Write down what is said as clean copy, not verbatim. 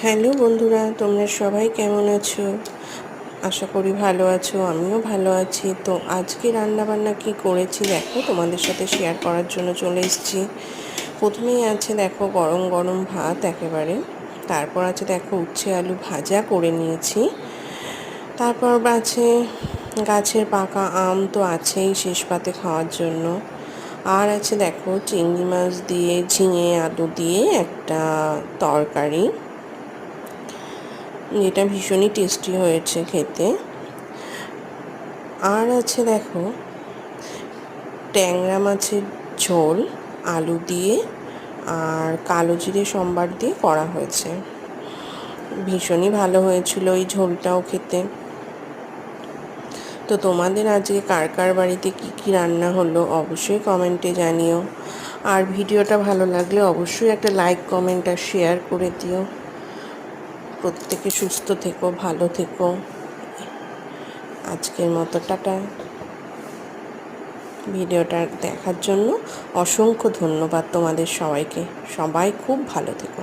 Hello বন্ধুরা, তোমরা সবাই কেমন আছো? আশা করি ভালো আছো, আমিও ভালো আছি। তো আজকে রান্নাবান্না কি করেছি দেখো, তোমাদের সাথে শেয়ার করার জন্য চলে এসেছি। প্রথমেই আছে দেখো গরম গরম ভাত একেবারে, তারপর আছে দেখো উচ্ছে আলু ভাজা করে নিয়েছি, তারপর আছে গাছের পাকা আম তো আছেই শেষ পাতে খাওয়ার জন্য, আর আছে দেখো চিংড়ি মাছ দিয়ে ঝিঙে আলু দিয়ে একটা তরকারি, যেটা ভীষণই টেস্টি হয়েছে খেতে। আর আছে দেখো ট্যাংরা মাছের ঝোল আলু দিয়ে আর কালো জিরে সম্বার দিয়ে করা হয়েছে। ভীষণই ভালো হয়েছিল এই ঝোলটাও খেতে। তো তোমাদের আজকে কার কার বাড়িতে কী কী রান্না হলো অবশ্যই কমেন্টে জানিও। আর ভিডিওটা ভালো লাগলে অবশ্যই একটা লাইক কমেন্ট আর শেয়ার করে দিও। প্রত্যেকে সুস্থ থেকো, ভালো থেকো। আজকের মতো টাটা। ভিডিওটা দেখার জন্য অসংখ্য ধন্যবাদ তোমাদের সবাইকে। সবাই খুব ভালো থেকো।